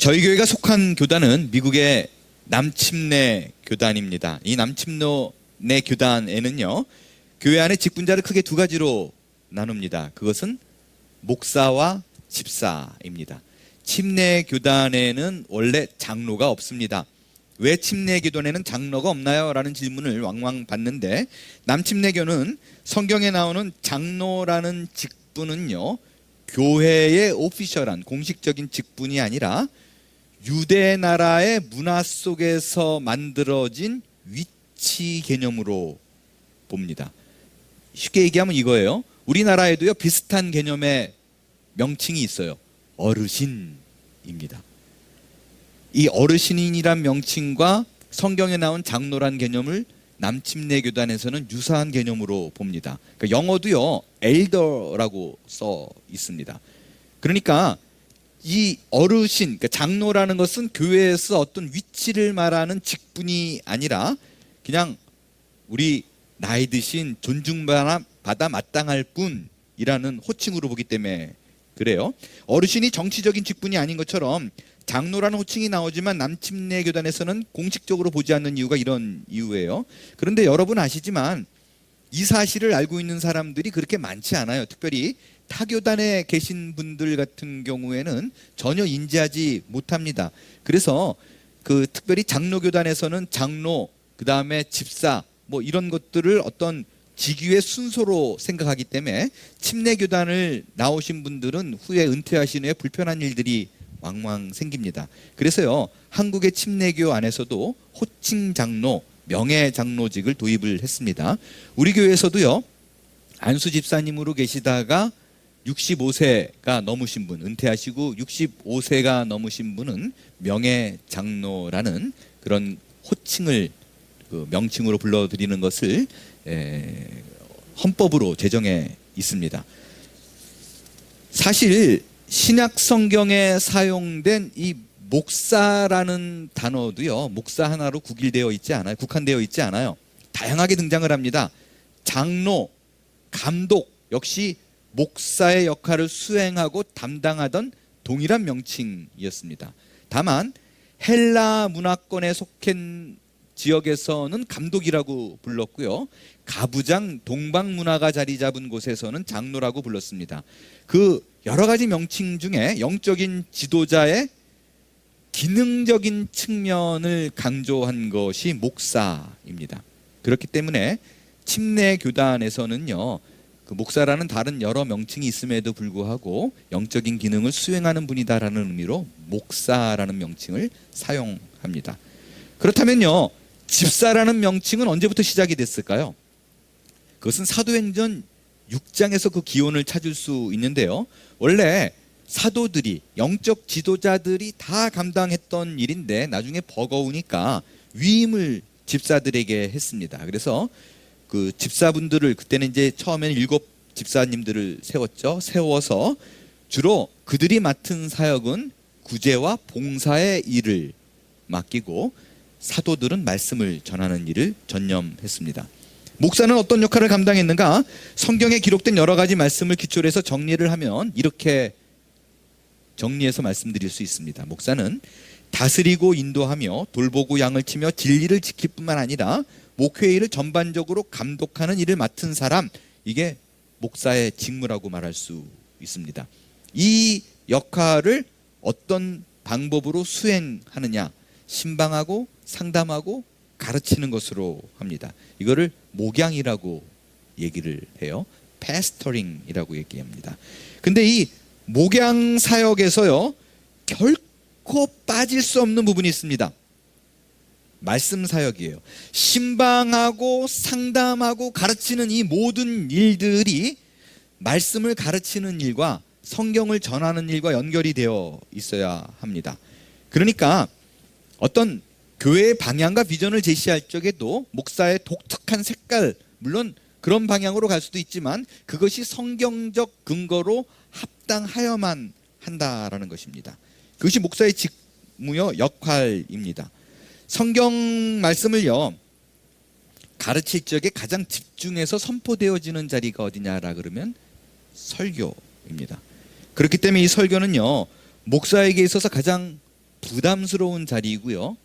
저희 교회가 속한 교단은 미국의 남침내 교단입니다. 이 남침내 교단에는요, 교회 안에 직분자를 크게 두 가지로 나눕니다. 그것은 목사와 집사입니다. 침내 교단에는 원래 장로가 없습니다. 왜 침내 교단에는 장로가 없나요? 라는 질문을 왕왕 받는데, 남침내교는 성경에 나오는 장로라는 직분은요, 교회의 오피셜한 공식적인 직분이 아니라 유대 나라의 문화 속에서 만들어진 위치 개념으로 봅니다. 쉽게 얘기하면 이거예요. 우리나라에도요, 비슷한 개념의 명칭이 있어요. 어르신입니다. 이 어르신이란 명칭과 성경에 나온 장로란 개념을 남침내 교단에서는 유사한 개념으로 봅니다. 그러니까 영어도요, 엘더라고 써 있습니다. 그러니까 이 어르신, 그러니까 장로라는 것은 교회에서 어떤 위치를 말하는 직분이 아니라 그냥 우리 나이 드신 존중받아 마땅할 분이라는 호칭으로 보기 때문에 그래요. 어르신이 정치적인 직분이 아닌 것처럼 장로라는 호칭이 나오지만 남침내 교단에서는 공식적으로 보지 않는 이유가 이런 이유예요. 그런데 여러분 아시지만 이 사실을 알고 있는 사람들이 그렇게 많지 않아요. 특별히 타교단에 계신 분들 같은 경우에는 전혀 인지하지 못합니다. 그래서 특별히 장로교단에서는 장로, 그 다음에 집사 뭐 이런 것들을 어떤 직위의 순서로 생각하기 때문에 침례교단을 나오신 분들은 후에 은퇴하신 후에 불편한 일들이 왕왕 생깁니다. 그래서요, 한국의 침례교 안에서도 호칭 장로, 명예 장로직을 도입을 했습니다. 우리 교회에서도요, 안수 집사님으로 계시다가 65세가 넘으신 분, 은퇴하시고 65세가 넘으신 분은 명예 장로라는 그런 호칭을 명칭으로 불러드리는 것을 헌법으로 제정해 있습니다. 사실 신약 성경에 사용된 이 목사라는 단어도요, 목사 하나로 국한되어 있지 않아요. 다양하게 등장을 합니다. 장로, 감독 역시 목사의 역할을 수행하고 담당하던 동일한 명칭이었습니다. 다만 헬라 문화권에 속한 지역에서는 감독이라고 불렀고요, 가부장, 동방 문화가 자리 잡은 곳에서는 장로라고 불렀습니다. 그 여러 가지 명칭 중에 영적인 지도자의 기능적인 측면을 강조한 것이 목사입니다. 그렇기 때문에 침례 교단에서는요, 목사라는 다른 여러 명칭이 있음에도 불구하고 영적인 기능을 수행하는 분이다라는 의미로 목사라는 명칭을 사용합니다. 그렇다면요, 집사라는 명칭은 언제부터 시작이 됐을까요? 그것은 사도행전 6장에서 그 기원을 찾을 수 있는데요, 원래 사도들이, 영적 지도자들이 다 감당했던 일인데 나중에 버거우니까 위임을 집사들에게 했습니다. 그래서 그 집사분들을, 그때는 이제 처음에는 7 집사님들을 세워서 주로 그들이 맡은 사역은 구제와 봉사의 일을 맡기고 사도들은 말씀을 전하는 일을 전념했습니다. 목사는 어떤 역할을 감당했는가? 성경에 기록된 여러 가지 말씀을 기초로 해서 정리를 하면 이렇게 정리해서 말씀드릴 수 있습니다. 목사는 다스리고 인도하며 돌보고 양을 치며 진리를 지킬 뿐만 아니라 목회일을 전반적으로 감독하는 일을 맡은 사람, 이게 목사의 직무라고 말할 수 있습니다. 이 역할을 어떤 방법으로 수행하느냐? 신방하고 상담하고 가르치는 것으로 합니다. 이거를 목양이라고 얘기를 해요. 패스터링이라고 얘기합니다. 근데 이 목양 사역에서요, 결코 빠질 수 없는 부분이 있습니다. 말씀 사역이에요. 신방하고 상담하고 가르치는 이 모든 일들이 말씀을 가르치는 일과 성경을 전하는 일과 연결이 되어 있어야 합니다. 그러니까 어떤 교회의 방향과 비전을 제시할 적에도 목사의 독특한 색깔, 물론 그런 방향으로 갈 수도 있지만 그것이 성경적 근거로 합당하여만 한다라는 것입니다. 그것이 목사의 직무요, 역할입니다. 성경 말씀을요, 가르칠 적에 가장 집중해서 선포되어지는 자리가 어디냐라 그러면 설교입니다. 그렇기 때문에 이 설교는요, 목사에게 있어서 가장 부담스러운 자리이고요.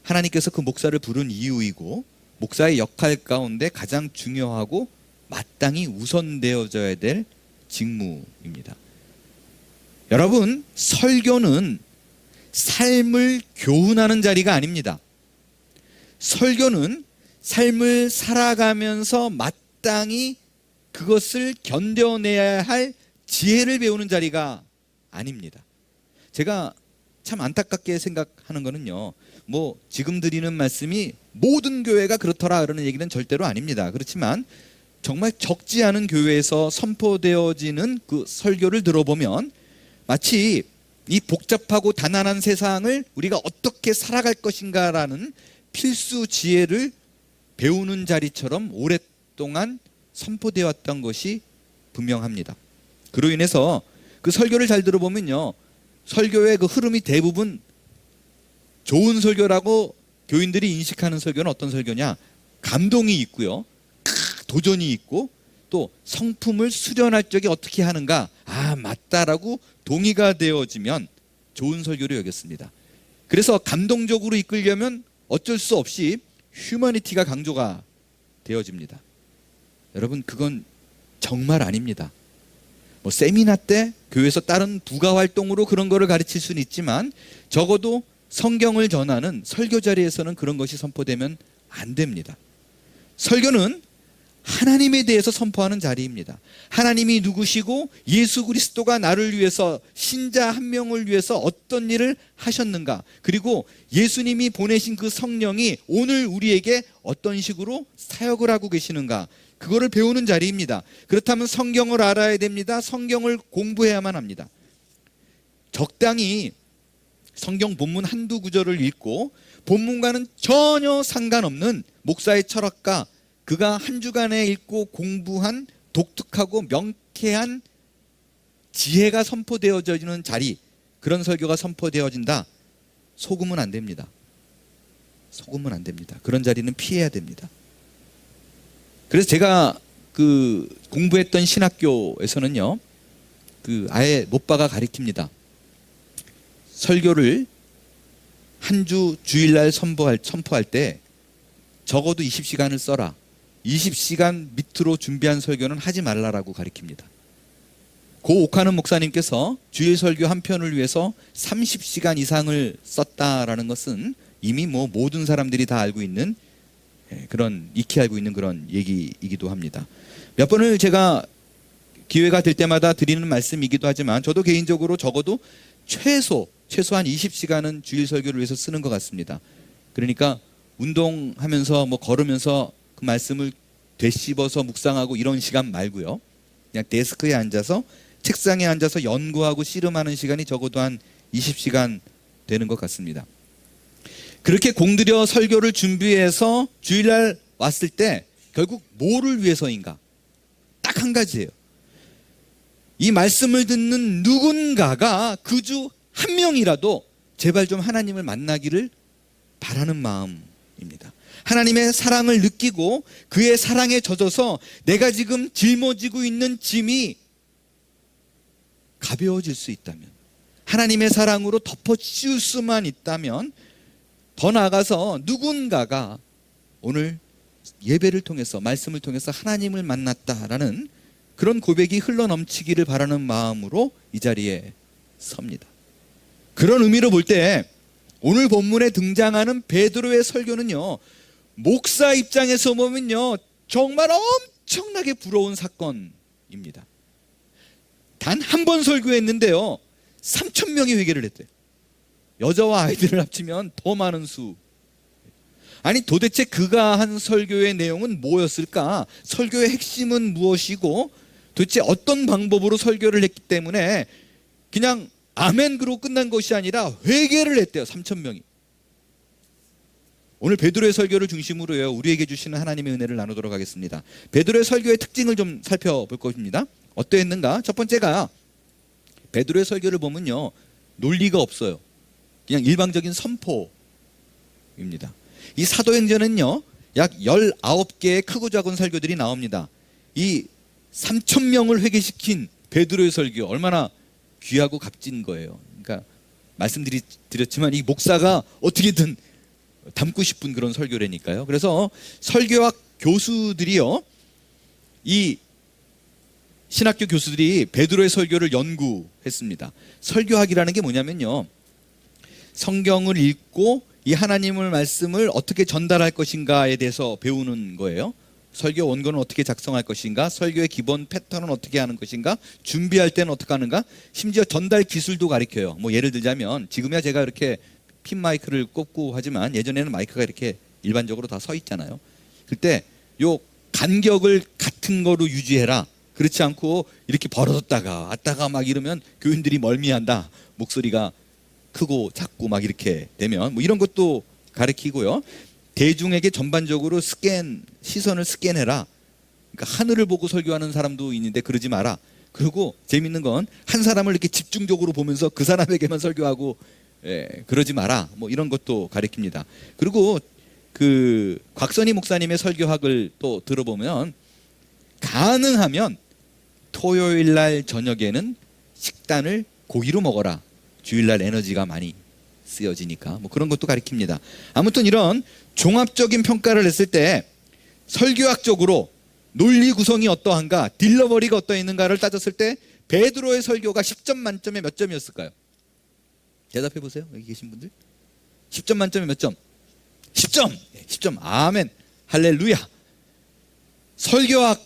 하나님께서 그 목사를 부른 이유이고 목사의 역할 가운데 가장 중요하고 마땅히 우선되어져야 될 직무입니다. 여러분, 설교는 삶을 교훈하는 자리가 아닙니다. 설교는 삶을 살아가면서 마땅히 그것을 견뎌내야 할 지혜를 배우는 자리가 아닙니다. 제가 참 안타깝게 생각하는 거는요, 뭐 지금 드리는 말씀이 모든 교회가 그렇더라 그러는 얘기는 절대로 아닙니다. 그렇지만 정말 적지 않은 교회에서 선포되어지는 그 설교를 들어보면 마치 이 복잡하고 단안한 세상을 우리가 어떻게 살아갈 것인가라는 필수 지혜를 배우는 자리처럼 오랫동안 선포되어 왔던 것이 분명합니다. 그로 인해서 그 설교를 잘 들어보면요, 설교의 그 흐름이 대부분 좋은 설교라고 교인들이 인식하는 설교는 어떤 설교냐? 감동이 있고요, 도전이 있고, 또 성품을 수련할 적에 어떻게 하는가, 아 맞다라고 동의가 되어지면 좋은 설교로 여겼습니다. 그래서 감동적으로 이끌려면 어쩔 수 없이 휴머니티가 강조가 되어집니다. 여러분, 그건 정말 아닙니다. 뭐 세미나 때 교회에서 다른 부가 활동으로 그런 거를 가르칠 수는 있지만 적어도 성경을 전하는 설교 자리에서는 그런 것이 선포되면 안 됩니다. 설교는 하나님에 대해서 선포하는 자리입니다. 하나님이 누구시고 예수 그리스도가 나를 위해서, 신자 한 명을 위해서 어떤 일을 하셨는가, 그리고 예수님이 보내신 그 성령이 오늘 우리에게 어떤 식으로 사역을 하고 계시는가, 그거를 배우는 자리입니다. 그렇다면 성경을 알아야 됩니다. 성경을 공부해야만 합니다. 적당히 성경 본문 한두 구절을 읽고 본문과는 전혀 상관없는 목사의 철학과 그가 한 주간에 읽고 공부한 독특하고 명쾌한 지혜가 선포되어지는 자리, 그런 설교가 선포되어진다, 속으면 안 됩니다. 속으면 안 됩니다. 그런 자리는 피해야 됩니다. 그래서 제가 그 공부했던 신학교에서는요, 그 아예 못박아 가르칩니다. 설교를 한 주 주일날 선포할 때 적어도 20시간을 써라. 20시간 밑으로 준비한 설교는 하지 말라라고 가르칩니다. 고 옥하는 목사님께서 주일 설교 한 편을 위해서 30시간 이상을 썼다라는 것은 이미 뭐 모든 사람들이 다 알고 있는, 그런 익히 알고 있는 그런 얘기이기도 합니다. 몇 번을 제가 기회가 될 때마다 드리는 말씀이기도 하지만 저도 개인적으로 적어도 최소한 20시간은 주일 설교를 위해서 쓰는 것 같습니다. 그러니까 운동하면서 뭐 걸으면서 그 말씀을 되씹어서 묵상하고 이런 시간 말고요, 그냥 데스크에 앉아서 책상에 앉아서 연구하고 씨름하는 시간이 적어도 한 20시간 되는 것 같습니다. 그렇게 공들여 설교를 준비해서 주일날 왔을 때 결국 뭐를 위해서인가? 딱 한 가지예요. 이 말씀을 듣는 누군가가 그 주 한 명이라도 제발 좀 하나님을 만나기를 바라는 마음입니다. 하나님의 사랑을 느끼고 그의 사랑에 젖어서 내가 지금 짊어지고 있는 짐이 가벼워질 수 있다면, 하나님의 사랑으로 덮어씌울 수만 있다면, 더 나아가서 누군가가 오늘 예배를 통해서, 말씀을 통해서 하나님을 만났다라는 그런 고백이 흘러넘치기를 바라는 마음으로 이 자리에 섭니다. 그런 의미로 볼 때 오늘 본문에 등장하는 베드로의 설교는요, 목사 입장에서 보면요 정말 엄청나게 부러운 사건입니다. 단 한 번 설교했는데요 3,000명이 회개를 했대요. 여자와 아이들을 합치면 더 많은 수. 아니 도대체 그가 한 설교의 내용은 뭐였을까? 설교의 핵심은 무엇이고 도대체 어떤 방법으로 설교를 했기 때문에 그냥 아멘 그러고 끝난 것이 아니라 회개를 했대요. 3,000명이. 오늘 베드로의 설교를 중심으로요 우리에게 주시는 하나님의 은혜를 나누도록 하겠습니다. 베드로의 설교의 특징을 좀 살펴볼 것입니다. 어떠했는가? 첫 번째가 베드로의 설교를 보면요 논리가 없어요. 그냥 일방적인 선포입니다. 이 사도행전은요 약 19개의 크고 작은 설교들이 나옵니다. 이 3,000명을 회개시킨 베드로의 설교 얼마나 귀하고 값진 거예요. 그러니까 말씀드렸지만 이 목사가 어떻게든 담고 싶은 그런 설교라니까요. 그래서 설교학 교수들이요, 이 신학교 교수들이 베드로의 설교를 연구했습니다. 설교학이라는 게 뭐냐면요, 성경을 읽고 이 하나님의 말씀을 어떻게 전달할 것인가에 대해서 배우는 거예요. 설교 원고는 어떻게 작성할 것인가, 설교의 기본 패턴은 어떻게 하는 것인가, 준비할 때는 어떻게 하는가, 심지어 전달 기술도 가르쳐요. 뭐 예를 들자면 지금이야 제가 이렇게 핀 마이크를 꽂고 하지만 예전에는 마이크가 이렇게 일반적으로 다 서 있잖아요. 그때 요 간격을 같은 거로 유지해라. 그렇지 않고 이렇게 벌어졌다가 왔다가 막 이러면 교인들이 멀미한다. 목소리가 크고 작고 막 이렇게 되면 뭐 이런 것도 가르치고요. 대중에게 전반적으로 시선을 스캔해라. 그러니까 하늘을 보고 설교하는 사람도 있는데 그러지 마라. 그리고 재밌는 건 한 사람을 이렇게 집중적으로 보면서 그 사람에게만 설교하고 그러지 마라. 뭐 이런 것도 가르칩니다. 그리고 그 곽선희 목사님의 설교학을 또 들어보면 가능하면 토요일 날 저녁에는 식단을 고기로 먹어라. 주일날 에너지가 많이 쓰여지니까 뭐 그런 것도 가르칩니다. 아무튼 이런 종합적인 평가를 했을 때 설교학적으로 논리 구성이 어떠한가, 딜러버리가 어떠했는가를 따졌을 때 베드로의 설교가 10점 만점에 몇 점이었을까요? 대답해 보세요. 여기 계신 분들. 10점 만점에 몇 점? 10점. 10점. 아멘. 할렐루야. 설교학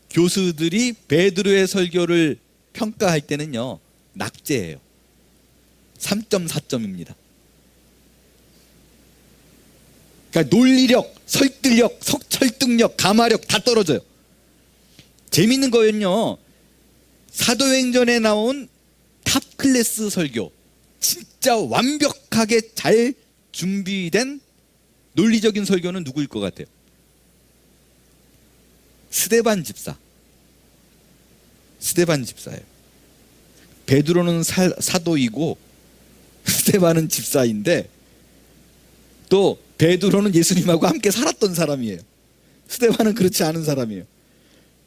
교수들이 베드로의 설교를 평가할 때는요, 낙제예요. 3.4점입니다. 그러니까 논리력, 설득력, 설득력, 감화력 다 떨어져요. 재밌는 거는요, 사도행전에 나온 탑 클래스 설교, 진짜 완벽하게 잘 준비된 논리적인 설교는 누구일 것 같아요? 스데반 집사. 스데반 집사예요. 베드로는 사도이고 스데반은 집사인데 또 베드로는 예수님하고 함께 살았던 사람이에요. 스데반은 그렇지 않은 사람이에요.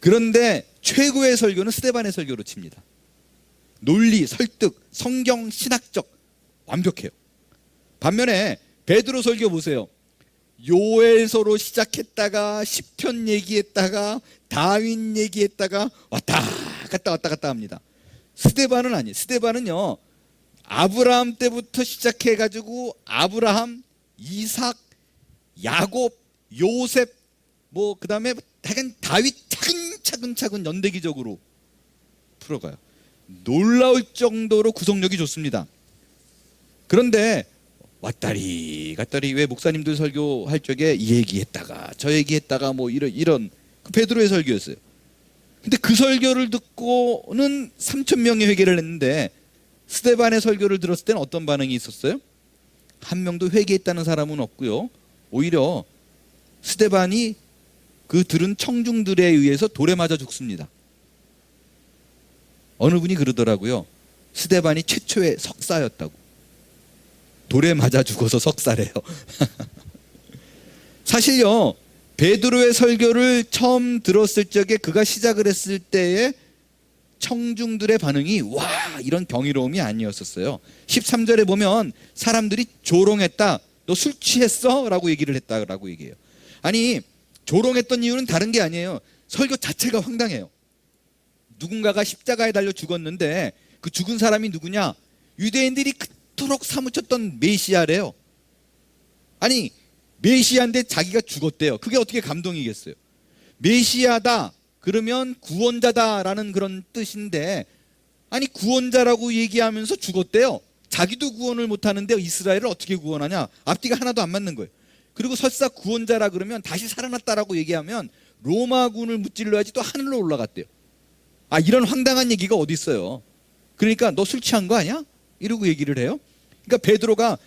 그런데 최고의 설교는 스데반의 설교로 칩니다. 논리, 설득, 성경, 신학적 완벽해요. 반면에 베드로 설교 보세요. 요엘서로 시작했다가 시편 얘기했다가 다윈 얘기했다가 왔다 갔다 합니다. 스데반은 아니에요. 스데반은요, 아브라함 때부터 시작해가지고 아브라함, 이삭, 야곱, 요셉, 뭐 그 다음에 다윗 차근차근 연대기적으로 풀어가요. 놀라울 정도로 구성력이 좋습니다. 그런데 왔다리 갔다리 왜 목사님들 설교할 적에 이 얘기했다가 저 얘기했다가 뭐 이런 그 베드로의 설교였어요. 근데 그 설교를 듣고는 3,000명이 회개를 했는데 스데반의 설교를 들었을 때는 어떤 반응이 있었어요? 한 명도 회개했다는 사람은 없고요. 오히려 스데반이 그 들은 청중들에 의해서 돌에 맞아 죽습니다. 어느 분이 그러더라고요. 스데반이 최초의 석사였다고. 돌에 맞아 죽어서 석사래요. 사실요, 베드로의 설교를 처음 들었을 적에 그가 시작을 했을 때에 청중들의 반응이 와, 이런 경이로움이 아니었었어요. 13절에 보면 사람들이 조롱했다. 너 술 취했어? 라고 얘기를 했다라고 얘기해요. 아니, 조롱했던 이유는 다른 게 아니에요. 설교 자체가 황당해요. 누군가가 십자가에 달려 죽었는데 그 죽은 사람이 누구냐? 유대인들이 그토록 사무쳤던 메시아래요. 아니, 메시아인데 자기가 죽었대요. 그게 어떻게 감동이겠어요? 메시아다 그러면 구원자다라는 그런 뜻인데, 아니 구원자라고 얘기하면서 죽었대요. 자기도 구원을 못하는데 이스라엘을 어떻게 구원하냐? 앞뒤가 하나도 안 맞는 거예요. 그리고 설사 구원자라 그러면 다시 살아났다라고 얘기하면 로마군을 무찔러야지 또 하늘로 올라갔대요. 아, 이런 황당한 얘기가 어디 있어요? 그러니까 너 술 취한 거 아니야? 이러고 얘기를 해요. 그러니까 베드로가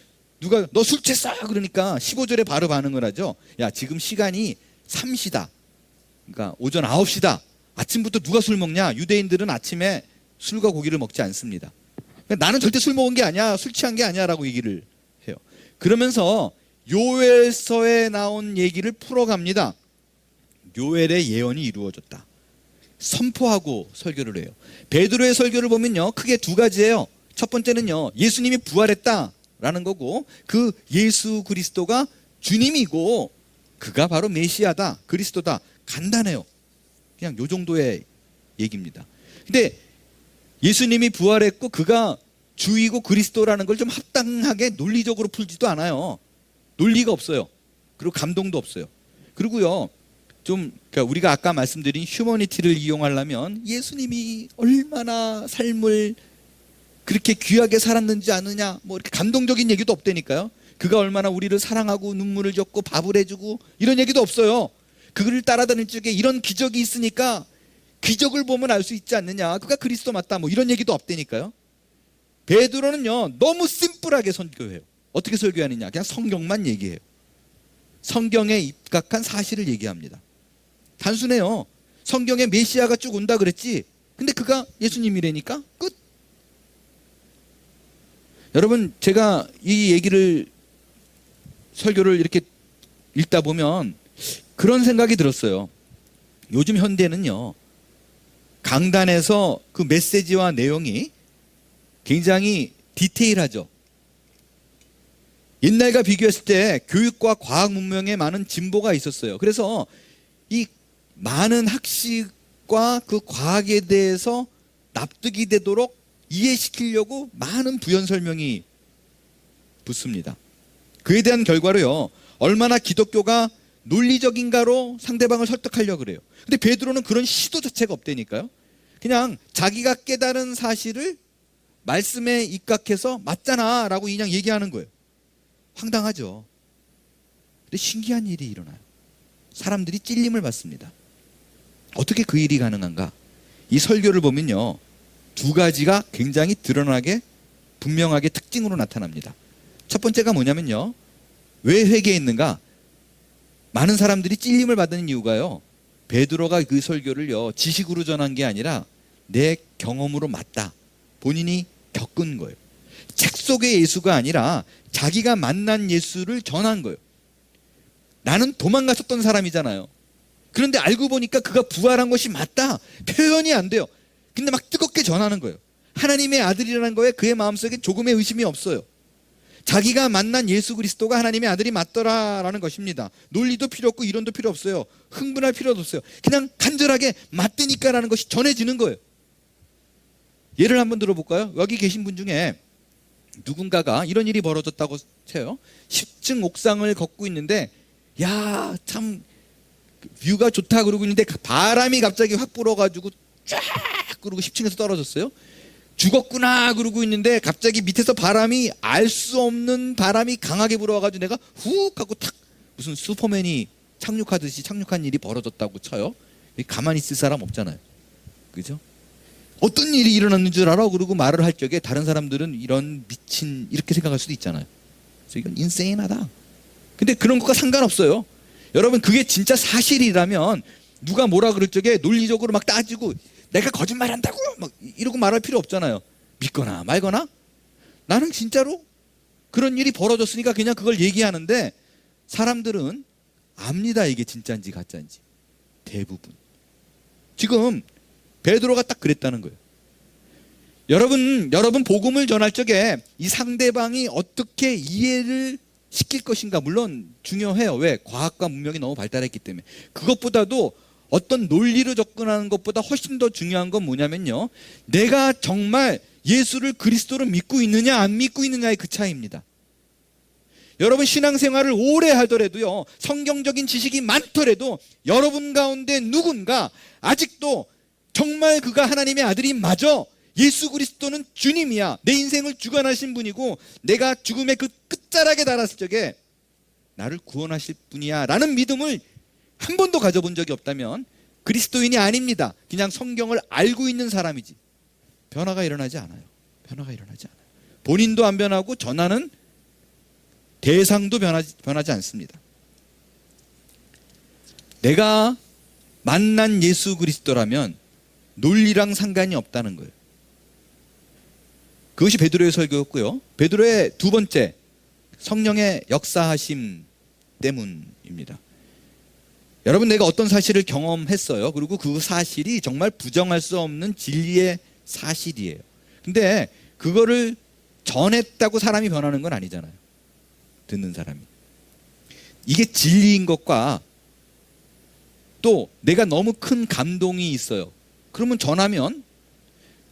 누가 너 술 취했어? 그러니까 15절에 바로 반응을 하죠. 야, 지금 시간이 3시다. 그러니까 오전 9시다. 아침부터 누가 술 먹냐? 유대인들은 아침에 술과 고기를 먹지 않습니다. 그러니까 나는 절대 술 먹은 게 아니야. 술 취한 게 아니야. 라고 얘기를 해요. 그러면서 요엘서에 나온 얘기를 풀어갑니다. 요엘의 예언이 이루어졌다. 선포하고 설교를 해요. 베드로의 설교를 보면요, 크게 두 가지예요. 첫 번째는요, 예수님이 부활했다라는 거고, 그 예수 그리스도가 주님이고 그가 바로 메시아다, 그리스도다. 간단해요. 그냥 요 정도의 얘기입니다. 근데 예수님이 부활했고 그가 주이고 그리스도라는 걸 좀 합당하게 논리적으로 풀지도 않아요. 논리가 없어요. 그리고 감동도 없어요. 그리고요, 그러니까 우리가 아까 말씀드린 휴머니티를 이용하려면 예수님이 얼마나 삶을 그렇게 귀하게 살았는지 아느냐, 뭐 이렇게 감동적인 얘기도 없다니까요. 그가 얼마나 우리를 사랑하고 눈물을 줬고 밥을 해주고 이런 얘기도 없어요. 그를 따라다닐 적에 이런 기적이 있으니까 기적을 보면 알 수 있지 않느냐, 그가 그리스도 맞다, 뭐 이런 얘기도 없다니까요. 베드로는요, 너무 심플하게 설교해요. 어떻게 설교하느냐, 그냥 성경만 얘기해요. 성경에 입각한 사실을 얘기합니다. 단순해요. 성경에 메시아가 쭉 온다 그랬지, 근데 그가 예수님이라니까 끝. 여러분, 제가 이 얘기를, 설교를 이렇게 읽다 보면 그런 생각이 들었어요. 요즘 현대는요, 강단에서 그 메시지와 내용이 굉장히 디테일하죠. 옛날과 비교했을 때 교육과 과학 문명에 많은 진보가 있었어요. 그래서 이 많은 학식과 그 과학에 대해서 납득이 되도록 이해시키려고 많은 부연 설명이 붙습니다. 그에 대한 결과로요, 얼마나 기독교가 논리적인가로 상대방을 설득하려고 그래요. 근데 베드로는 그런 시도 자체가 없다니까요. 그냥 자기가 깨달은 사실을 말씀에 입각해서 맞잖아 라고 그냥 얘기하는 거예요. 황당하죠. 근데 신기한 일이 일어나요. 사람들이 찔림을 받습니다. 어떻게 그 일이 가능한가? 이 설교를 보면요, 두 가지가 굉장히 드러나게 분명하게 특징으로 나타납니다. 첫 번째가 뭐냐면요, 왜 회개했는가? 많은 사람들이 찔림을 받는 이유가요, 베드로가 그 설교를요 지식으로 전한 게 아니라 내 경험으로 맞다, 본인이 겪은 거예요. 책 속의 예수가 아니라 자기가 만난 예수를 전한 거예요. 나는 도망갔었던 사람이잖아요. 그런데 알고 보니까 그가 부활한 것이 맞다, 표현이 안 돼요. 근데 막 뜨겁게 전하는 거예요. 하나님의 아들이라는 거에 그의 마음속에 조금의 의심이 없어요. 자기가 만난 예수 그리스도가 하나님의 아들이 맞더라라는 것입니다. 논리도 필요 없고 이론도 필요 없어요. 흥분할 필요도 없어요. 그냥 간절하게 맞다니까라는 것이 전해지는 거예요. 예를 한번 들어볼까요? 여기 계신 분 중에 누군가가 이런 일이 벌어졌다고 쳐요. 10층 옥상을 걷고 있는데, 야, 참 뷰가 좋다 그러고 있는데 바람이 갑자기 확 불어가지고 쫙 그러고 10층에서 떨어졌어요. 죽었구나 그러고 있는데 갑자기 밑에서 바람이, 알 수 없는 바람이 강하게 불어와가지고 내가 훅 하고 탁, 무슨 슈퍼맨이 착륙하듯이 착륙한 일이 벌어졌다고 쳐요. 가만히 있을 사람 없잖아요. 그죠? 어떤 일이 일어났는 줄 알아? 그러고 말을 할 적에 다른 사람들은 이런 미친, 이렇게 생각할 수도 있잖아요. 그래서 이건 인세인하다. 근데 그런 것과 상관없어요. 여러분, 그게 진짜 사실이라면 누가 뭐라 그럴 적에 논리적으로 막 따지고 내가 거짓말한다고 막 이러고 말할 필요 없잖아요. 믿거나 말거나. 나는 진짜로 그런 일이 벌어졌으니까 그냥 그걸 얘기하는데, 사람들은 압니다, 이게 진짜인지 가짜인지. 대부분. 지금 베드로가 딱 그랬다는 거예요. 여러분 복음을 전할 적에 이 상대방이 어떻게 이해를 시킬 것인가 물론 중요해요. 왜? 과학과 문명이 너무 발달했기 때문에. 그것보다도 어떤 논리로 접근하는 것보다 훨씬 더 중요한 건 뭐냐면요, 내가 정말 예수를 그리스도로 믿고 있느냐 안 믿고 있느냐의 그 차이입니다. 여러분, 신앙생활을 오래 하더라도요, 성경적인 지식이 많더라도 여러분 가운데 누군가 아직도 정말 그가 하나님의 아들이 맞아, 예수 그리스도는 주님이야, 내 인생을 주관하신 분이고 내가 죽음의 그 끝자락에 달았을 적에 나를 구원하실 분이야 라는 믿음을 한 번도 가져본 적이 없다면 그리스도인이 아닙니다. 그냥 성경을 알고 있는 사람이지. 변화가 일어나지 않아요. 변화가 일어나지 않아요. 본인도 안 변하고 전하는 대상도 변하지 않습니다. 내가 만난 예수 그리스도라면 논리랑 상관이 없다는 거예요. 그것이 베드로의 설교였고요. 베드로의 두 번째, 성령의 역사하심 때문입니다. 여러분, 내가 어떤 사실을 경험했어요. 그리고 그 사실이 정말 부정할 수 없는 진리의 사실이에요. 근데 그거를 전했다고 사람이 변하는 건 아니잖아요. 듣는 사람이. 이게 진리인 것과 또 내가 너무 큰 감동이 있어요. 그러면 전하면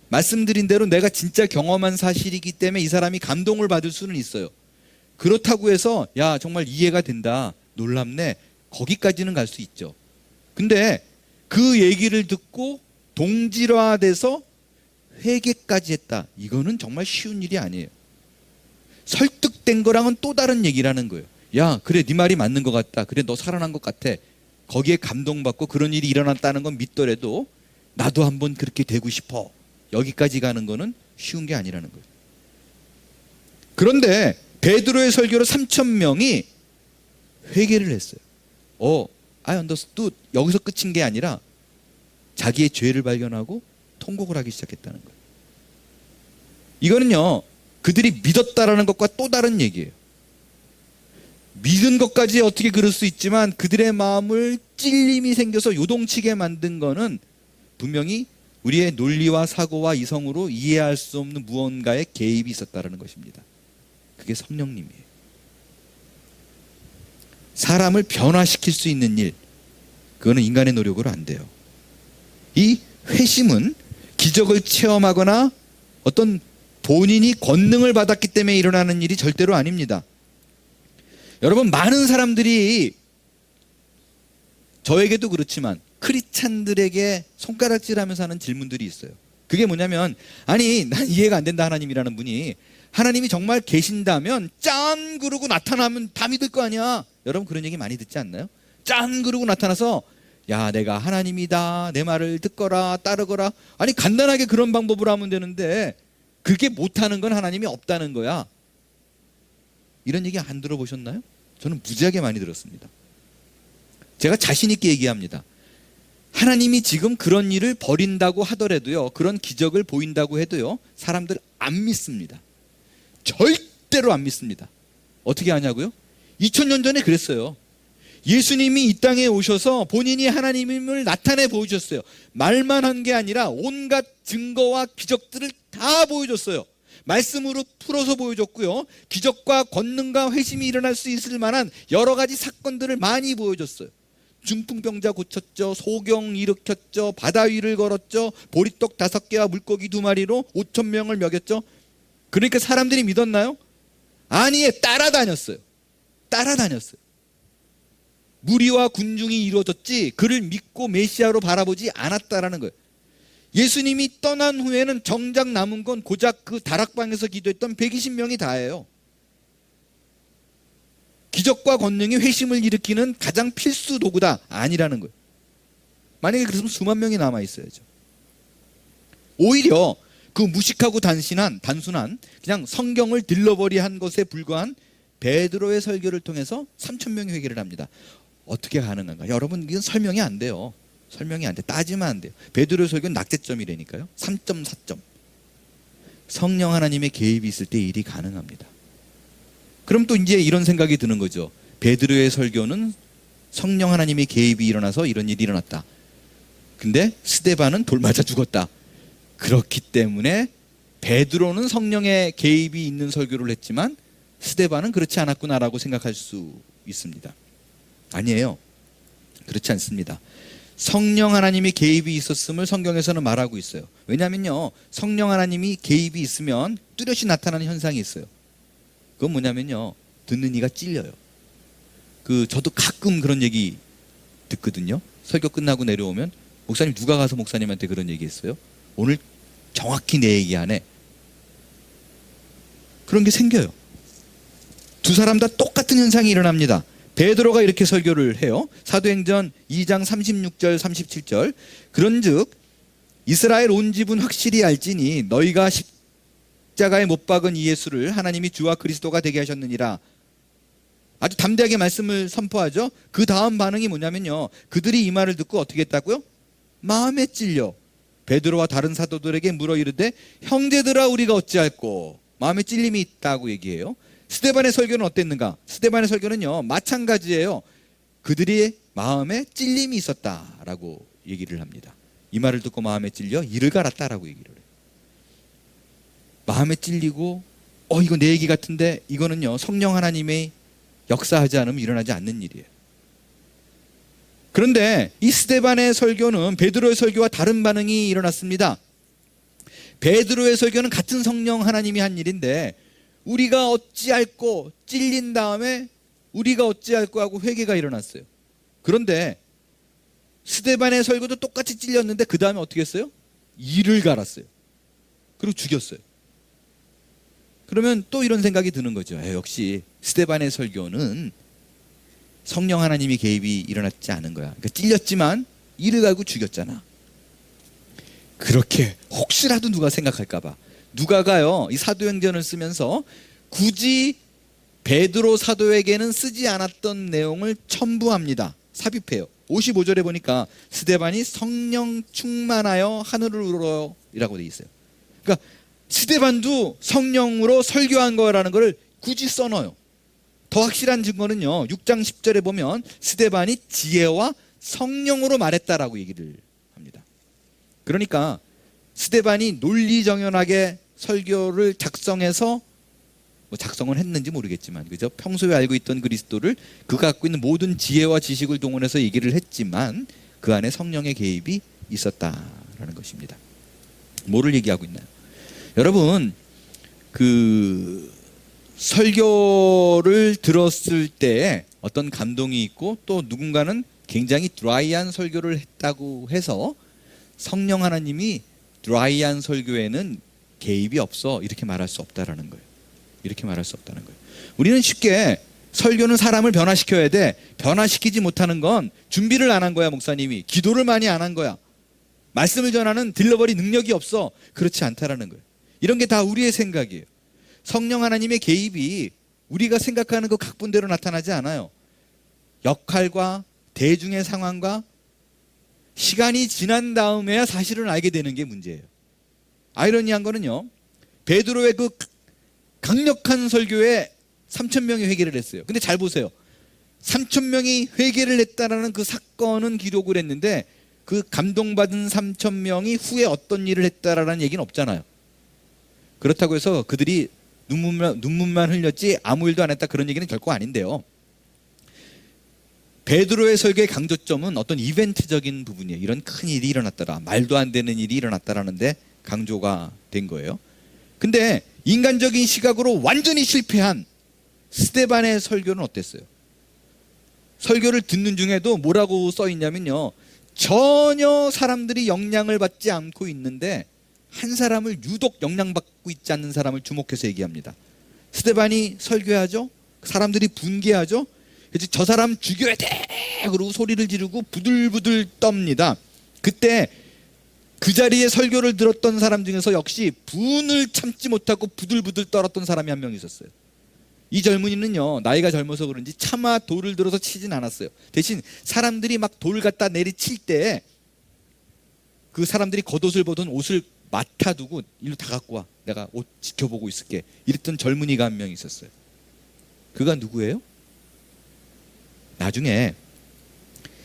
말씀드린 대로 내가 진짜 경험한 사실이기 때문에 이 사람이 감동을 받을 수는 있어요. 그렇다고 해서 야 정말 이해가 된다, 놀랍네, 거기까지는 갈 수 있죠. 근데 그 얘기를 듣고 동질화돼서 회개까지 했다, 이거는 정말 쉬운 일이 아니에요. 설득된 거랑은 또 다른 얘기라는 거예요. 야 그래 네 말이 맞는 것 같다, 그래 너 살아난 것 같아, 거기에 감동받고 그런 일이 일어났다는 건 믿더라도 나도 한번 그렇게 되고 싶어, 여기까지 가는 거는 쉬운 게 아니라는 거예요. 그런데 베드로의 설교로 3,000명이 회개를 했어요. I understood, 여기서 끝인 게 아니라 자기의 죄를 발견하고 통곡을 하기 시작했다는 거예요. 이거는요 그들이 믿었다라는 것과 또 다른 얘기예요. 믿은 것까지 어떻게 그럴 수 있지만 그들의 마음을 찔림이 생겨서 요동치게 만든 거는 분명히 우리의 논리와 사고와 이성으로 이해할 수 없는 무언가의 개입이 있었다는 것입니다. 그게 성령님이에요. 사람을 변화시킬 수 있는 일, 그거는 인간의 노력으로 안 돼요. 이 회심은 기적을 체험하거나 어떤 본인이 권능을 받았기 때문에 일어나는 일이 절대로 아닙니다. 여러분, 많은 사람들이 저에게도 그렇지만 크리스찬들에게 손가락질하면서 하는 질문들이 있어요. 그게 뭐냐면, 아니 난 이해가 안 된다, 하나님이라는 분이 하나님이 정말 계신다면 짠 그러고 나타나면 다 믿을 거 아니야. 여러분 그런 얘기 많이 듣지 않나요? 짠 그러고 나타나서 야 내가 하나님이다, 내 말을 듣거라, 따르거라. 아니 간단하게 그런 방법으로 하면 되는데 그게 못하는 건 하나님이 없다는 거야. 이런 얘기 안 들어보셨나요? 저는 무지하게 많이 들었습니다. 제가 자신 있게 얘기합니다. 하나님이 지금 그런 일을 벌인다고 하더라도요, 그런 기적을 보인다고 해도요, 사람들 안 믿습니다. 절대로 안 믿습니다. 어떻게 하냐고요? 2000년 전에 그랬어요. 예수님이 이 땅에 오셔서 본인이 하나님임을 나타내 보여주셨어요. 말만 한 게 아니라 온갖 증거와 기적들을 다 보여줬어요. 말씀으로 풀어서 보여줬고요, 기적과 권능과 회심이 일어날 수 있을 만한 여러 가지 사건들을 많이 보여줬어요. 중풍병자 고쳤죠, 소경 일으켰죠, 바다 위를 걸었죠, 보리떡 5개와 물고기 2마리로 5,000명을 먹였죠. 그러니까 사람들이 믿었나요? 아니에요. 따라다녔어요. 무리와 군중이 이루어졌지 그를 믿고 메시아로 바라보지 않았다라는 거예요. 예수님이 떠난 후에는 정작 남은 건 고작 그 다락방에서 기도했던 120명이 다예요. 기적과 권능이 회심을 일으키는 가장 필수 도구다, 아니라는 거예요. 만약에 그랬으면 수만 명이 남아 있어야죠. 오히려 그 무식하고 단순한 그냥 성경을 딜러버리한 것에 불과한 베드로의 설교를 통해서 3,000명이 회개를 합니다. 어떻게 가능한가? 여러분 이건 설명이 안 돼요. 설명이 안 돼. 따지면 안 돼요. 베드로의 설교는 낙제점이라니까요. 3.4점. 성령 하나님의 개입이 있을 때 일이 가능합니다. 그럼 또 이제 이런 생각이 드는 거죠. 베드로의 설교는 성령 하나님의 개입이 일어나서 이런 일이 일어났다. 근데 스데반은 돌 맞아 죽었다. 그렇기 때문에 베드로는 성령의 개입이 있는 설교를 했지만 스데반은 그렇지 않았구나라고 생각할 수 있습니다. 아니에요. 그렇지 않습니다. 성령 하나님의 개입이 있었음을 성경에서는 말하고 있어요. 왜냐면요, 성령 하나님이 개입이 있으면 뚜렷이 나타나는 현상이 있어요. 그건 뭐냐면요, 듣는 이가 찔려요. 저도 가끔 그런 얘기 듣거든요. 설교 끝나고 내려오면 목사님, 누가 가서 목사님한테 그런 얘기 했어요? 오늘 정확히 내 얘기 안 해. 그런 게 생겨요. 두 사람 다 똑같은 현상이 일어납니다. 베드로가 이렇게 설교를 해요. 사도행전 2장 36절 37절. 그런즉 이스라엘 온 집은 확실히 알지니 너희가 십자가에 못 박은 이 예수를 하나님이 주와 그리스도가 되게 하셨느니라. 아주 담대하게 말씀을 선포하죠. 그 다음 반응이 뭐냐면요, 그들이 이 말을 듣고 어떻게 했다고요? 마음에 찔려 베드로와 다른 사도들에게 물어 이르되 형제들아 우리가 어찌할꼬. 마음에 찔림이 있다고 얘기해요. 스데반의 설교는 어땠는가? 스데반의 설교는요 마찬가지예요. 그들이 마음에 찔림이 있었다라고 얘기를 합니다. 이 말을 듣고 마음에 찔려 이를 갈았다라고 얘기를 해요. 마음에 찔리고 이거 내 얘기 같은데 이거는요 성령 하나님의 역사하지 않으면 일어나지 않는 일이에요. 그런데 이 스데반의 설교는 베드로의 설교와 다른 반응이 일어났습니다. 베드로의 설교는 같은 성령 하나님이 한 일인데 우리가 어찌할꼬 찔린 다음에 우리가 어찌할꼬 하고 회개가 일어났어요. 그런데 스데반의 설교도 똑같이 찔렸는데 그 다음에 어떻게 했어요? 이를 갈았어요. 그리고 죽였어요. 그러면 또 이런 생각이 드는 거죠. 역시 스데반의 설교는 성령 하나님이 개입이 일어났지 않은 거야. 그러니까 찔렸지만 이를 갈고 죽였잖아. 그렇게 혹시라도 누가 생각할까 봐 누가가요 이 사도행전을 쓰면서 굳이 베드로 사도에게는 쓰지 않았던 내용을 첨부합니다. 삽입해요. 55절에 보니까 스데반이 성령 충만하여 하늘을 우러러 이라고 돼 있어요. 그러니까 스데반도 성령으로 설교한 거라는 걸 굳이 써넣어요. 더 확실한 증거는요 6장 10절에 보면 스데반이 지혜와 성령으로 말했다라고 얘기를 합니다. 그러니까 스데반이 논리정연하게 설교를 작성해서 작성을 했는지 모르겠지만 그죠? 평소에 알고 있던 그리스도를 그가 갖고 있는 모든 지혜와 지식을 동원해서 얘기를 했지만 그 안에 성령의 개입이 있었다라는 것입니다. 뭐를 얘기하고 있나요? 여러분 그 설교를 들었을 때 어떤 감동이 있고 또 누군가는 굉장히 드라이한 설교를 했다고 해서 성령 하나님이 드라이한 설교에는 개입이 없어 이렇게 말할 수 없다라는 거예요. 이렇게 말할 수 없다는 거예요. 우리는 쉽게 설교는 사람을 변화시켜야 돼. 변화시키지 못하는 건 준비를 안 한 거야 목사님이. 기도를 많이 안 한 거야. 말씀을 전하는 딜러버리 능력이 없어. 그렇지 않다라는 거예요. 이런 게 다 우리의 생각이에요. 성령 하나님의 개입이 우리가 생각하는 그 각본대로 나타나지 않아요. 역할과 대중의 상황과 시간이 지난 다음에야 사실을 알게 되는 게 문제예요. 아이러니한 거는요 베드로의 그 강력한 설교에 3,000명이 회개를 했어요. 근데 잘 보세요. 3,000명이 회개를 했다라는 그 사건은 기록을 했는데 그 감동받은 3,000명이 후에 어떤 일을 했다라는 얘기는 없잖아요. 그렇다고 해서 그들이 눈물만 흘렸지 아무 일도 안 했다 그런 얘기는 결코 아닌데요. 베드로의 설교의 강조점은 어떤 이벤트적인 부분이에요. 이런 큰 일이 일어났더라. 말도 안 되는 일이 일어났다라는 데 강조가 된 거예요. 근데 인간적인 시각으로 완전히 실패한 스데반의 설교는 어땠어요? 설교를 듣는 중에도 뭐라고 써 있냐면요 전혀 사람들이 영향을 받지 않고 있는데 한 사람을 유독 영향받고 있지 않는 사람을 주목해서 얘기합니다. 스데반이 설교하죠. 사람들이 분개하죠. 그래서 저 사람 죽여야 돼 그러고 소리를 지르고 부들부들 떱니다. 그때 그 자리에 설교를 들었던 사람 중에서 역시 분을 참지 못하고 부들부들 떨었던 사람이 한 명 있었어요. 이 젊은이는요 나이가 젊어서 그런지 차마 돌을 들어서 치진 않았어요. 대신 사람들이 막 돌 갖다 내리칠 때 그 사람들이 겉옷을 보던 옷을 맡아두고 일로 다 갖고 와 내가 옷 지켜보고 있을게 이랬던 젊은이가 한 명 있었어요. 그가 누구예요? 나중에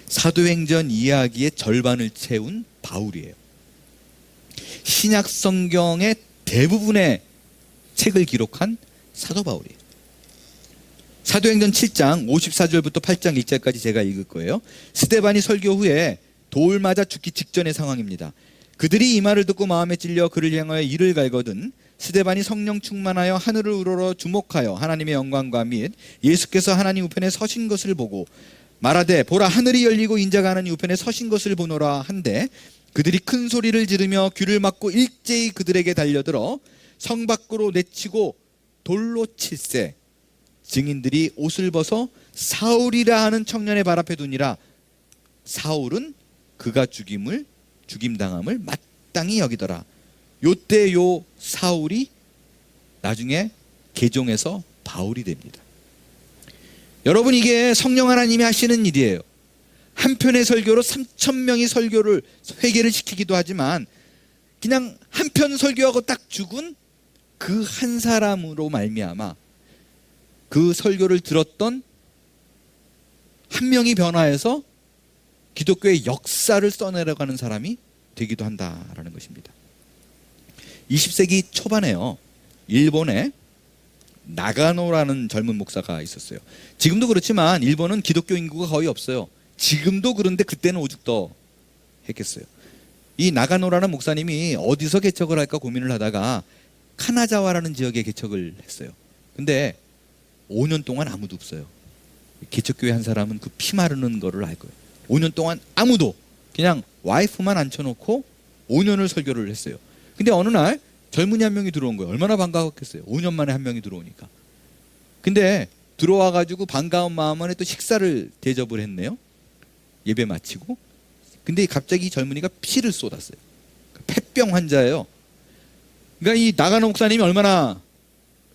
사도행전 이야기의 절반을 채운 바울이에요. 신약 성경의 대부분의 책을 기록한 사도 바울이에요. 사도행전 7장 54절부터 8장 1절까지 제가 읽을 거예요. 스데반이 설교 후에 돌 맞아 죽기 직전의 상황입니다. 그들이 이 말을 듣고 마음에 찔려 그를 향하여 이를 갈거든 스데반이 성령 충만하여 하늘을 우러러 주목하여 하나님의 영광과 및 예수께서 하나님 우편에 서신 것을 보고 말하되 보라 하늘이 열리고 인자가 하나님 우편에 서신 것을 보노라 한데 그들이 큰 소리를 지르며 귀를 막고 일제히 그들에게 달려들어 성 밖으로 내치고 돌로 칠세 증인들이 옷을 벗어 사울이라 하는 청년의 발 앞에 두니라. 사울은 그가 죽임당함을 마땅히 여기더라. 요때 요 사울이 나중에 개종해서 바울이 됩니다. 여러분 이게 성령 하나님이 하시는 일이에요. 한편의 설교로 3,000명이 설교를 회개를 시키기도 하지만 그냥 한편 설교하고 딱 죽은 그 한 사람으로 말미암아 그 설교를 들었던 한 명이 변화해서 기독교의 역사를 써내려가는 사람이 되기도 한다라는 것입니다. 20세기 초반에요. 일본에 나가노라는 젊은 목사가 있었어요. 지금도 그렇지만 일본은 기독교 인구가 거의 없어요. 지금도 그런데 그때는 오죽 더 했겠어요. 이 나가노라는 목사님이 어디서 개척을 할까 고민을 하다가 카나자와라는 지역에 개척을 했어요. 근데 5년 동안 아무도 없어요. 개척교회 한 사람은 그 피 마르는 거를 알 거예요. 5년 동안 아무도, 그냥 와이프만 앉혀놓고 5년을 설교를 했어요. 근데 어느 날 젊은이 한 명이 들어온 거예요. 얼마나 반가웠겠어요. 5년 만에 한 명이 들어오니까. 근데 들어와가지고 반가운 마음에 또 식사를 대접을 했네요. 예배 마치고. 근데 갑자기 이 젊은이가 피를 쏟았어요. 폐병 환자예요. 그러니까 이 나가노 목사님이 얼마나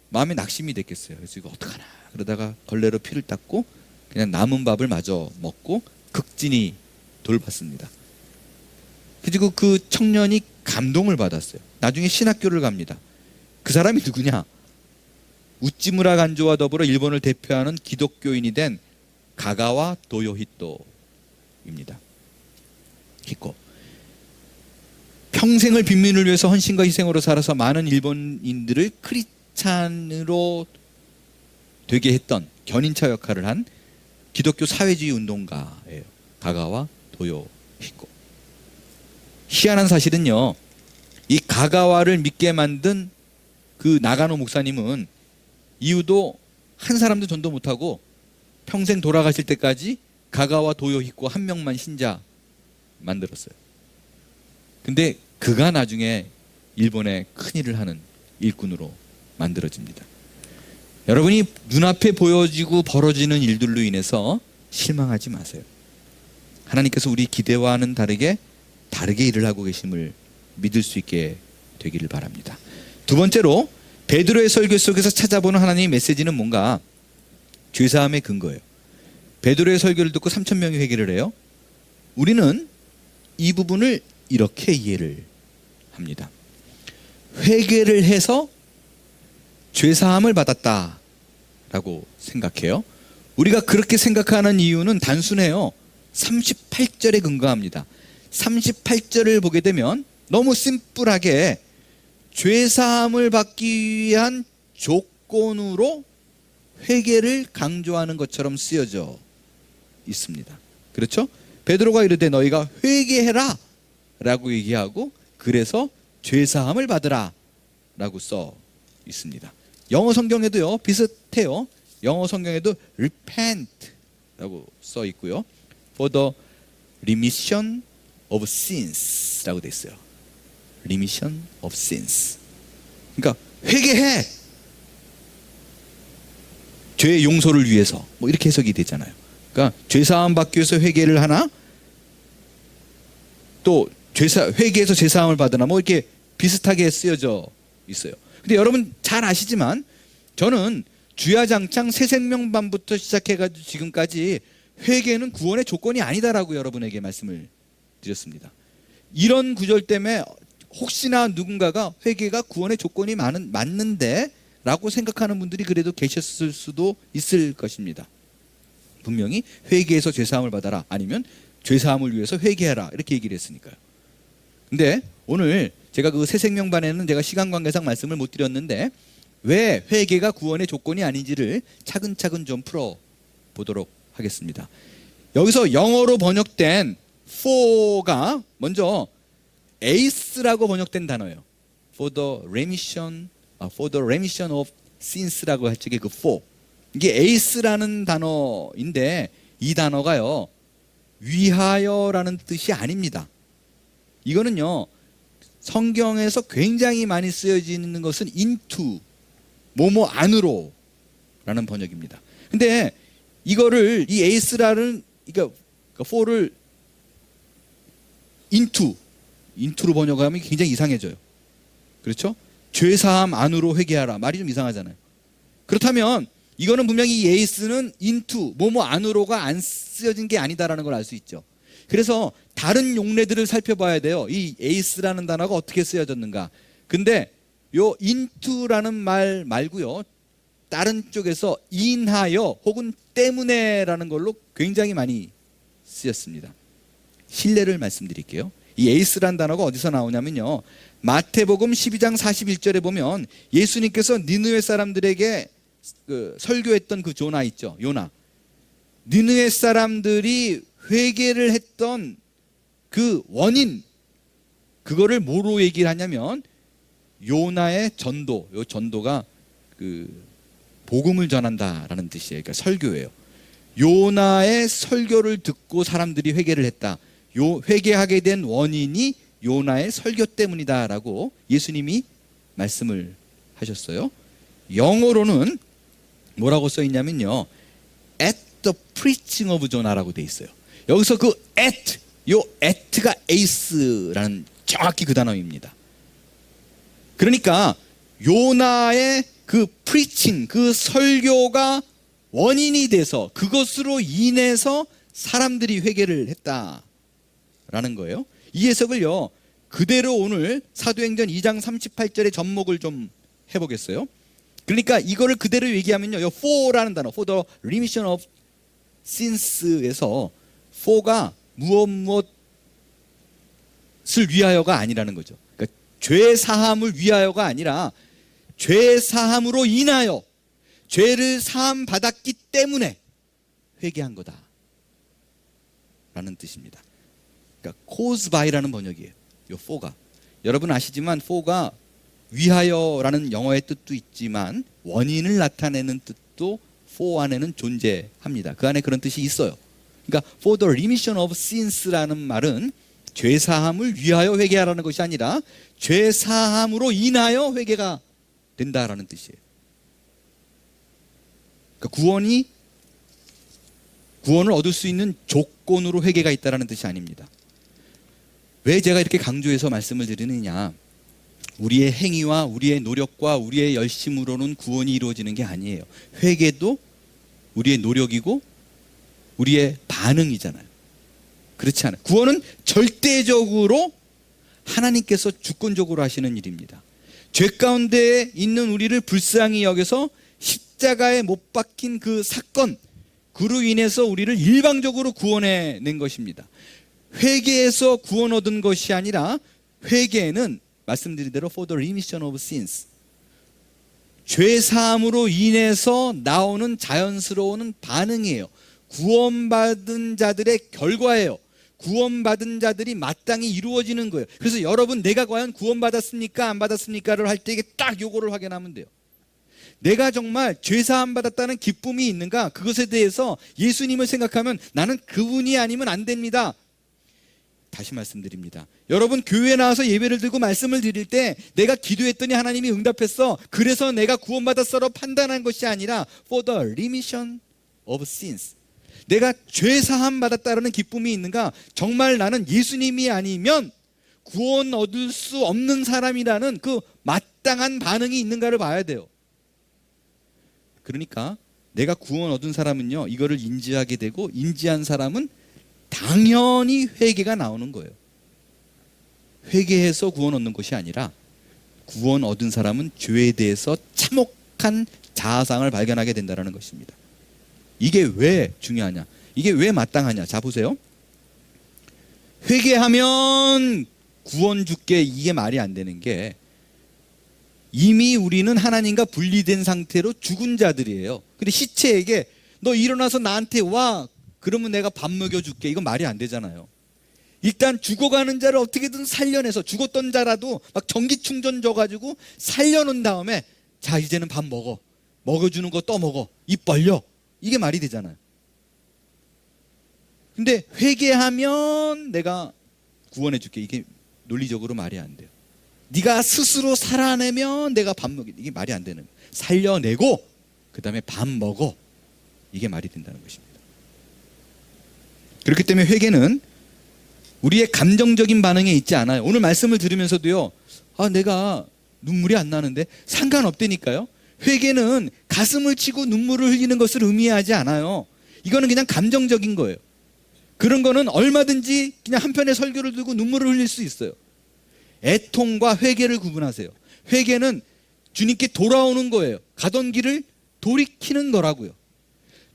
마음에 낙심이 됐겠어요. 그래서 이거 어떡하나 그러다가 걸레로 피를 닦고 그냥 남은 밥을 마저 먹고 극진히 돌봤습니다. 그리고 그 청년이 감동을 받았어요. 나중에 신학교를 갑니다. 그 사람이 누구냐? 우찌무라 간조와 더불어 일본을 대표하는 기독교인이 된 가가와 도요히토입니다. 히코. 평생을 빈민을 위해서 헌신과 희생으로 살아서 많은 일본인들을 크리스찬으로 되게 했던 견인차 역할을 한 기독교 사회주의 운동가예요. 가가와 도요히코. 희한한 사실은요, 이 가가와를 믿게 만든 그 나가노 목사님은 이후도 한 사람도 전도 못하고 평생 돌아가실 때까지 가가와 도요히코 한 명만 신자 만들었어요. 근데 그가 나중에 일본에 큰일을 하는 일꾼으로 만들어집니다. 여러분이 눈앞에 보여지고 벌어지는 일들로 인해서 실망하지 마세요. 하나님께서 우리 기대와는 다르게 일을 하고 계심을 믿을 수 있게 되기를 바랍니다. 두 번째로 베드로의 설교 속에서 찾아보는 하나님의 메시지는 뭔가? 죄사함의 근거예요. 베드로의 설교를 듣고 3,000명이 회개를 해요. 우리는 이 부분을 이렇게 이해를 합니다. 회개를 해서 죄사함을 받았다라고 생각해요. 우리가 그렇게 생각하는 이유는 단순해요. 38절에 근거합니다. 38절을 보게 되면 너무 심플하게 죄사함을 받기 위한 조건으로 회개를 강조하는 것처럼 쓰여져 있습니다. 그렇죠? 베드로가 이르되 너희가 회개해라 라고 얘기하고 그래서 죄사함을 받으라 라고 써 있습니다. 영어 성경에도요 비슷해요. 영어 성경에도 repent 라고 써 있고요. for the remission of sins 라고 돼 있어요. remission of sins. 그러니까 회개해. 죄의 용서를 위해서 뭐 이렇게 해석이 되잖아요. 그러니까 죄사함 받기 위해서 회개를 하나 또 회개해서 죄사함을 받으나 뭐 이렇게 비슷하게 쓰여져 있어요. 근데 여러분 잘 아시지만 저는 주야장창 새생명반부터 시작해가지고 지금까지 회개는 구원의 조건이 아니다라고 여러분에게 말씀을 드렸습니다. 이런 구절 때문에 혹시나 누군가가 회개가 구원의 조건이 맞는데 라고 생각하는 분들이 그래도 계셨을 수도 있을 것입니다. 분명히 회개해서 죄사함을 받아라 아니면 죄사함을 위해서 회개하라 이렇게 얘기를 했으니까요. 근데 오늘 제가 그 새생명반에는 제가 시간 관계상 말씀을 못 드렸는데 왜 회개가 구원의 조건이 아닌지를 차근차근 좀 풀어보도록 하겠습니다. 여기서 영어로 번역된 for가 먼저 ace라고 번역된 단어예요. for the remission of sins라고 할 적에 그 for 이게 ace라는 단어인데 이 단어가요 위하여라는 뜻이 아닙니다. 이거는요 성경에서 굉장히 많이 쓰여지는 것은 into 뭐뭐 안으로 라는 번역입니다. 근데 이거를 이 ace라는 그러니까 for를 into로 번역하면 굉장히 이상해져요. 그렇죠? 죄사함 안으로 회개하라 말이 좀 이상하잖아요. 그렇다면 이거는 분명히 이 ace는 into 뭐뭐 안으로가 안 쓰여진 게 아니다라는 걸 알 수 있죠. 그래서 다른 용례들을 살펴봐야 돼요. 이 ace라는 단어가 어떻게 쓰여졌는가. 근데 요 into라는 말 말고요 다른 쪽에서 인하여 혹은 때문에라는 걸로 굉장히 많이 쓰였습니다. 신뢰를 말씀드릴게요. 이 에이스란 단어가 어디서 나오냐면요, 마태복음 12장 41절에 보면 예수님께서 니느웨 사람들에게 설교했던 그 조나 있죠, 요나. 니느웨 사람들이 회개를 했던 그 원인, 그거를 뭐로 얘기를 하냐면 요나의 전도, 요 전도가 그 복음을 전한다라는 뜻이에요. 그러니까 설교예요. 요나의 설교를 듣고 사람들이 회개를 했다. 회개하게 된 원인이 요나의 설교 때문이다라고 예수님이 말씀을 하셨어요. 영어로는 뭐라고 써 있냐면요, at the preaching of Jonah라고 돼 있어요. 여기서 그 at, 요 at가 ace라는 정확히 그 단어입니다. 그러니까 요나의 그 preaching, 그 설교가 원인이 돼서 그것으로 인해서 사람들이 회개를 했다라는 거예요. 이 해석을요, 그대로 오늘 사도행전 2장 38절의 접목을 좀 해보겠어요. 그러니까 이거를 그대로 얘기하면요, 요 for라는 단어, for the remission of sins에서 for가 무엇을 위하여가 아니라는 거죠. 그러니까 죄 사함을 위하여가 아니라 죄 사함으로 인하여, 죄를 사함 받았기 때문에 회개한 거다 라는 뜻입니다. 그러니까 cause by라는 번역이에요, 요 for가. 여러분 아시지만 for가 위하여라는 영어의 뜻도 있지만 원인을 나타내는 뜻도 for 안에는 존재합니다. 그 안에 그런 뜻이 있어요. 그러니까 for the remission of sins라는 말은 죄 사함을 위하여 회개하라는 것이 아니라 죄 사함으로 인하여 회개가 된다라는 뜻이에요. 그러니까 구원을 얻을 수 있는 조건으로 회개가 있다라는 뜻이 아닙니다. 왜 제가 이렇게 강조해서 말씀을 드리느냐, 우리의 행위와 우리의 노력과 우리의 열심으로는 구원이 이루어지는 게 아니에요. 회개도 우리의 노력이고 우리의 반응이잖아요. 그렇지 않아요. 구원은 절대적으로 하나님께서 주권적으로 하시는 일입니다. 죄 가운데 있는 우리를 불쌍히 여겨서 십자가에 못 박힌 그 사건, 그로 인해서 우리를 일방적으로 구원해 낸 것입니다. 회개에서 구원 얻은 것이 아니라 회개는 말씀드린 대로 for the remission of sins, 죄 사함으로 인해서 나오는 자연스러운 반응이에요. 구원받은 자들의 결과예요. 구원받은 자들이 마땅히 이루어지는 거예요. 그래서 여러분, 내가 과연 구원받았습니까 안 받았습니까를 할 때 이게 딱 요거를 확인하면 돼요. 내가 정말 죄사함 받았다는 기쁨이 있는가, 그것에 대해서 예수님을 생각하면 나는 그분이 아니면 안 됩니다. 다시 말씀드립니다. 여러분, 교회에 나와서 예배를 드리고 말씀을 드릴 때 내가 기도했더니 하나님이 응답했어, 그래서 내가 구원받았어로 판단한 것이 아니라 for the remission of sins, 내가 죄사함 받았다는 기쁨이 있는가, 정말 나는 예수님이 아니면 구원 얻을 수 없는 사람이라는 그 마땅한 반응이 있는가를 봐야 돼요. 그러니까 내가 구원 얻은 사람은요, 이거를 인지하게 되고, 인지한 사람은 당연히 회개가 나오는 거예요. 회개해서 구원 얻는 것이 아니라 구원 얻은 사람은 죄에 대해서 참혹한 자아상을 발견하게 된다는 것입니다. 이게 왜 중요하냐, 이게 왜 마땅하냐. 자, 보세요. 회개하면 구원 줄게, 이게 말이 안 되는 게, 이미 우리는 하나님과 분리된 상태로 죽은 자들이에요. 근데 시체에게 너 일어나서 나한테 와, 그러면 내가 밥 먹여줄게, 이건 말이 안 되잖아요. 일단 죽어가는 자를 어떻게든 살려내서, 죽었던 자라도 막 전기 충전 줘가지고 살려놓은 다음에, 자 이제는 밥 먹어, 먹여주는 거 또 먹어, 입 벌려, 이게 말이 되잖아요. 근데 회개하면 내가 구원해줄게, 이게 논리적으로 말이 안 돼요. 네가 스스로 살아내면 내가 밥 먹이, 이게 말이 안 되는 거예요. 살려내고 그 다음에 밥 먹어, 이게 말이 된다는 것입니다. 그렇기 때문에 회개는 우리의 감정적인 반응에 있지 않아요. 오늘 말씀을 들으면서도요, 아 내가 눈물이 안 나는데, 상관없다니까요. 회개는 가슴을 치고 눈물을 흘리는 것을 의미하지 않아요. 이거는 그냥 감정적인 거예요. 그런 거는 얼마든지 그냥 한편의 설교를 들고 눈물을 흘릴 수 있어요. 애통과 회개를 구분하세요. 회개는 주님께 돌아오는 거예요. 가던 길을 돌이키는 거라고요.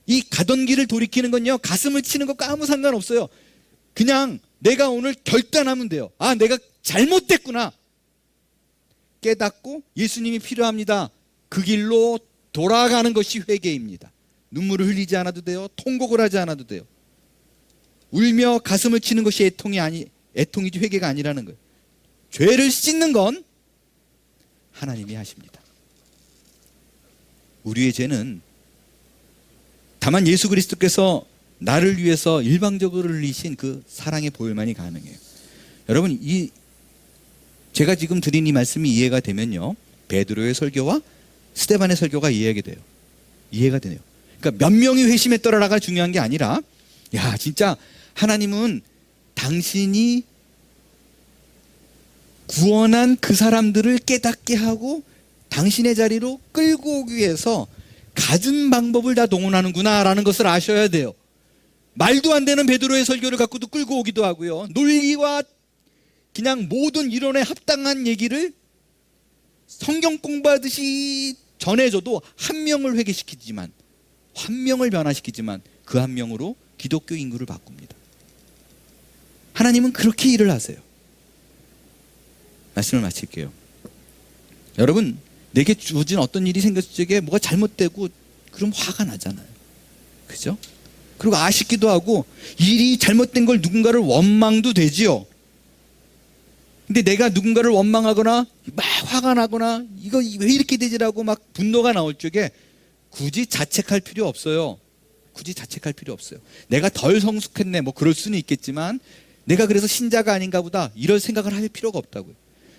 이 가던 길을 돌이키는 건요, 가슴을 치는 것과 아무 상관없어요. 그냥 내가 오늘 결단하면 돼요. 아, 내가 잘못됐구나. 깨닫고 예수님이 필요합니다. 그 길로 돌아가는 것이 회개입니다. 눈물을 흘리지 않아도 돼요. 통곡을 하지 않아도 돼요. 울며 가슴을 치는 것이 애통이지 회개가 아니라는 거예요. 죄를 씻는 건 하나님이 하십니다. 우리의 죄는 다만 예수 그리스도께서 나를 위해서 일방적으로 흘리신 그 사랑의 보혈만이 가능해요. 여러분, 제가 지금 드린 이 말씀이 이해가 되면요, 베드로의 설교와 스데반의 설교가 이해가 돼요. 그러니까 몇 명이 회심했더라가 중요한 게 아니라, 야, 진짜 하나님은 당신이 구원한 그 사람들을 깨닫게 하고 당신의 자리로 끌고 오기 위해서 갖은 방법을 다 동원하는구나 라는 것을 아셔야 돼요. 말도 안 되는 베드로의 설교를 갖고도 끌고 오기도 하고요, 논리와 그냥 모든 이론에 합당한 얘기를 성경 공부하듯이 전해줘도 한 명을 회개시키지만, 한 명을 변화시키지만 그 한 명으로 기독교 인구를 바꿉니다. 하나님은 그렇게 일을 하세요. 말씀을 마칠게요. 여러분, 내게 주어진 어떤 일이 생겼을 적에 뭐가 잘못되고 그럼 화가 나잖아요. 그죠? 그리고 아쉽기도 하고 일이 잘못된 걸 누군가를 원망도 되지요. 근데 내가 누군가를 원망하거나 막 화가 나거나 이거 왜 이렇게 되지라고 막 분노가 나올 적에 굳이 자책할 필요 없어요. 내가 덜 성숙했네, 뭐 그럴 수는 있겠지만 내가 그래서 신자가 아닌가 보다 이럴 생각을 할 필요가 없다고요.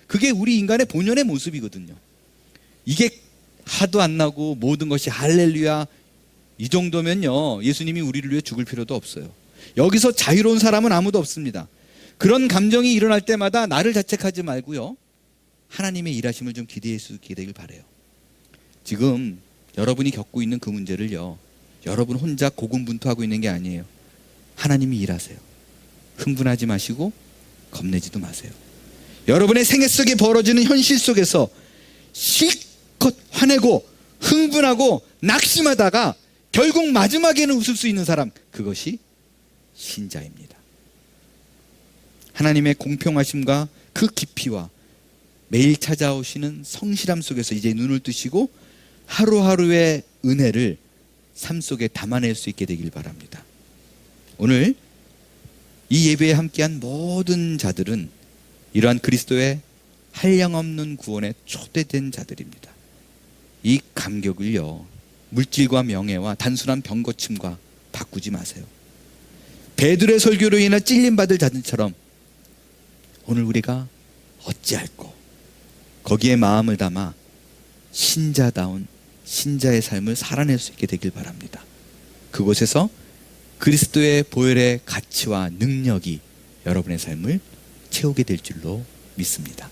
그게 우리 인간의 본연의 모습이거든요. 이게 화도 안 나고 모든 것이 할렐루야 이 정도면요, 예수님이 우리를 위해 죽을 필요도 없어요. 여기서 자유로운 사람은 아무도 없습니다. 그런 감정이 일어날 때마다 나를 자책하지 말고요, 하나님의 일하심을 좀 기대할 수 있게 되길 바라요. 지금 여러분이 겪고 있는 그 문제를요, 여러분 혼자 고군분투하고 있는 게 아니에요. 하나님이 일하세요. 흥분하지 마시고 겁내지도 마세요. 여러분의 생애 속에 벌어지는 현실 속에서 실컷 화내고 흥분하고 낙심하다가 결국 마지막에는 웃을 수 있는 사람, 그것이 신자입니다. 하나님의 공평하심과 그 깊이와 매일 찾아오시는 성실함 속에서 이제 눈을 뜨시고 하루하루의 은혜를 삶 속에 담아낼 수 있게 되길 바랍니다. 오늘 이 예배에 함께한 모든 자들은 이러한 그리스도의 한량없는 구원에 초대된 자들입니다. 이 감격을요, 물질과 명예와 단순한 병고침과 바꾸지 마세요. 베드로의 설교로 인해 찔림받을 자들처럼 오늘 우리가 어찌할꼬 거기에 마음을 담아 신자다운 신자의 삶을 살아낼 수 있게 되길 바랍니다. 그곳에서 그리스도의 보혈의 가치와 능력이 여러분의 삶을 채우게 될 줄로 믿습니다.